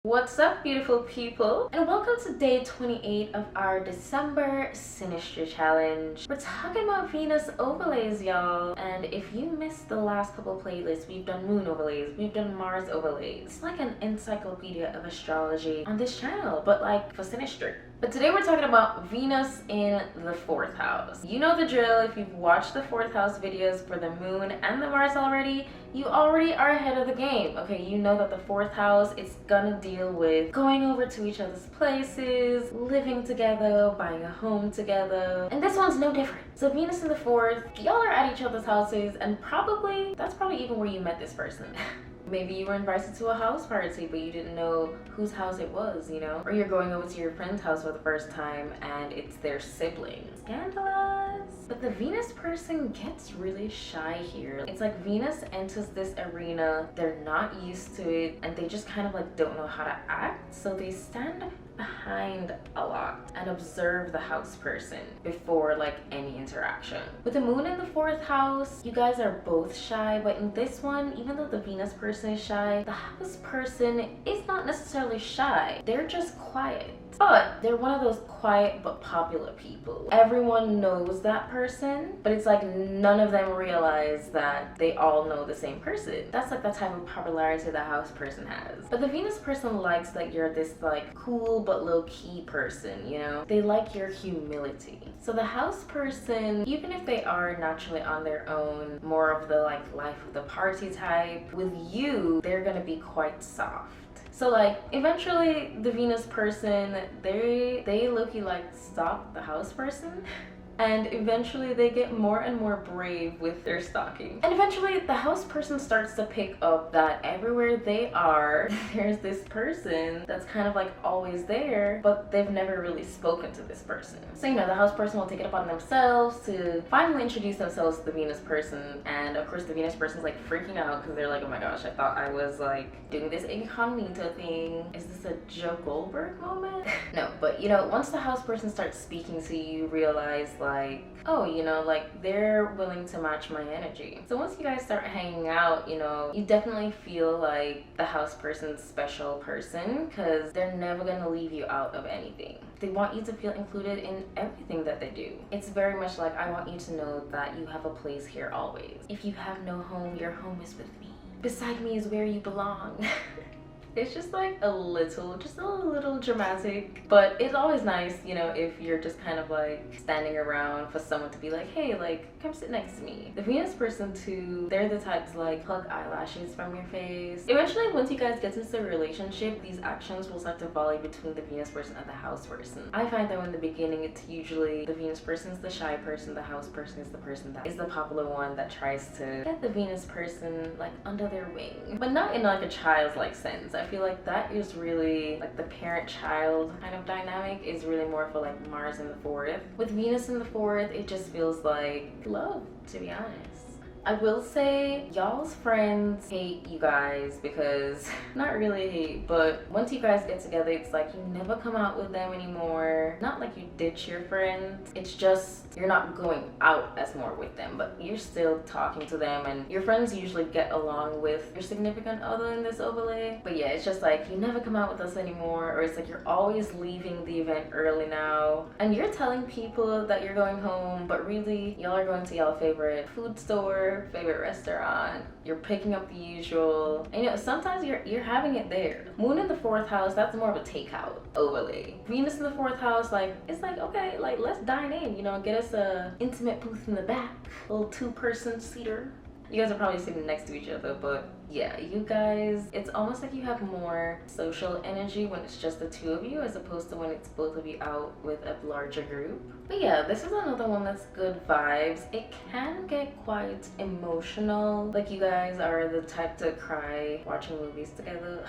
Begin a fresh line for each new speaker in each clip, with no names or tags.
What's up, beautiful people, and welcome to day 28 of our December synastry challenge. We're talking about Venus overlays, y'all, and if you missed the last couple playlists, we've done moon overlays, we've done Mars overlays. It's like an encyclopedia of astrology on this channel, but like for synastry. But today we're talking about Venus in the 4th house. You know the drill. If you've watched the 4th house videos for the moon and the Mars already, you already are ahead of the game. Okay, you know that the 4th house is gonna deal with going over to each other's places, living together, buying a home together, and this one's no different. So Venus in the 4th, y'all are at each other's houses, and that's probably even where you met this person. Maybe you were invited to a house party, but you didn't know whose house it was, you know? Or you're going over to your friend's house for the first time and it's their sibling. Scandalous! But the Venus person gets really shy here. It's like Venus enters this arena, they're not used to it, and they just kind of like don't know how to act, so they stand behind a lot and observe the house person before like any interaction. With the moon in the 4th house, you guys are both shy, but in this one, even though the Venus person is shy, the house person is not necessarily shy. They're just quiet. But they're one of those quiet but popular people. Everyone knows that person, but it's like none of them realize that they all know the same person. That's like the type of popularity the house person has. But the Venus person likes that you're this like cool but low-key person, you know? They like your humility. So the house person, even if they are naturally on their own, more of the like life of the party type, with you, they're gonna be quite soft. So like eventually the Venus person, they low-key like stalk the house person. And eventually they get more and more brave with their stalking. And eventually the house person starts to pick up that everywhere they are, there's this person that's kind of like always there, but they've never really spoken to this person. So, you know, the house person will take it upon themselves to finally introduce themselves to the Venus person. And of course the Venus person's like freaking out because they're like, oh my gosh, I thought I was like doing this incognito thing. Is this a Joe Goldberg moment? No, but you know, once the house person starts speaking to you, realize like, oh, you know, like they're willing to match my energy. So once you guys start hanging out, you know, you definitely feel like the house person's special person because they're never gonna leave you out of anything. They want you to feel included in everything that they do. It's very much like, I want you to know that you have a place here always. If you have no home, your home is with me. Beside me is where you belong. It's just like a little dramatic, but it's always nice, you know, if you're just kind of like standing around for someone to be like, hey, like, come sit next to me. The Venus person too, they're the type to like pluck eyelashes from your face. Eventually, once you guys get into a relationship, these actions will start to volley between the Venus person and the house person. I find that in the beginning, it's usually the Venus person's the shy person, the house person is the person that is the popular one that tries to get the Venus person like under their wing, but not in like a childlike sense. I feel like that is really like the parent-child kind of dynamic is really more for like Mars in the 4th. With Venus in the 4th, it just feels like love, to be honest. I will say y'all's friends hate you guys because, not really hate, but once you guys get together, it's like you never come out with them anymore. Not like you ditch your friends, it's just you're not going out as more with them, but you're still talking to them, and your friends usually get along with your significant other in this overlay. But yeah, it's just like you never come out with us anymore, or it's like you're always leaving the event early now, and you're telling people that you're going home, but really y'all are going to y'all favorite food store, favorite restaurant, you're picking up the usual, and you know, sometimes you're having it there. Moon in the 4th house, that's more of a takeout overlay. Venus in the 4th house, like, it's like, okay, like, let's dine in, you know, get us a intimate booth in the back, a little 2-person seater. You guys are probably sitting next to each other, but yeah, you guys, it's almost like you have more social energy when it's just the 2 of you as opposed to when it's both of you out with a larger group. But yeah, this is another one that's good vibes. It can get quite emotional. Like, you guys are the type to cry watching movies together.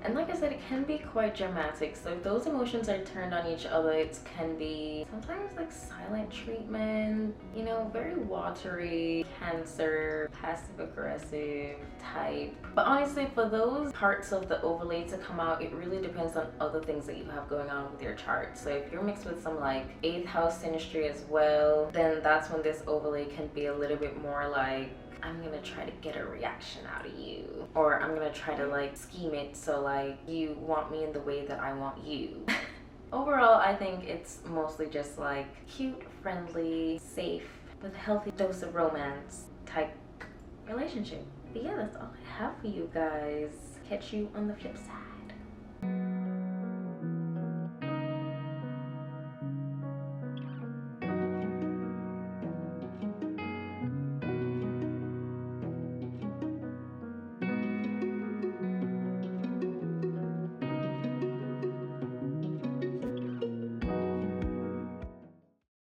And like I said, it can be quite dramatic. So if those emotions are turned on each other, it can be sometimes like silent treatment, you know, very watery, Cancer, passive aggressive type. But honestly, for those parts of the overlay to come out, it really depends on other things that you have going on with your chart. So if you're mixed with some like 8th house synastry as well, then that's when this overlay can be a little bit more like I'm gonna try to get a reaction out of you, or I'm gonna try to like scheme it so like you want me in the way that I want you. Overall, I think it's mostly just like cute, friendly, safe, with a healthy dose of romance type relationship. But yeah, that's all I have for you guys. Catch you on the flip side.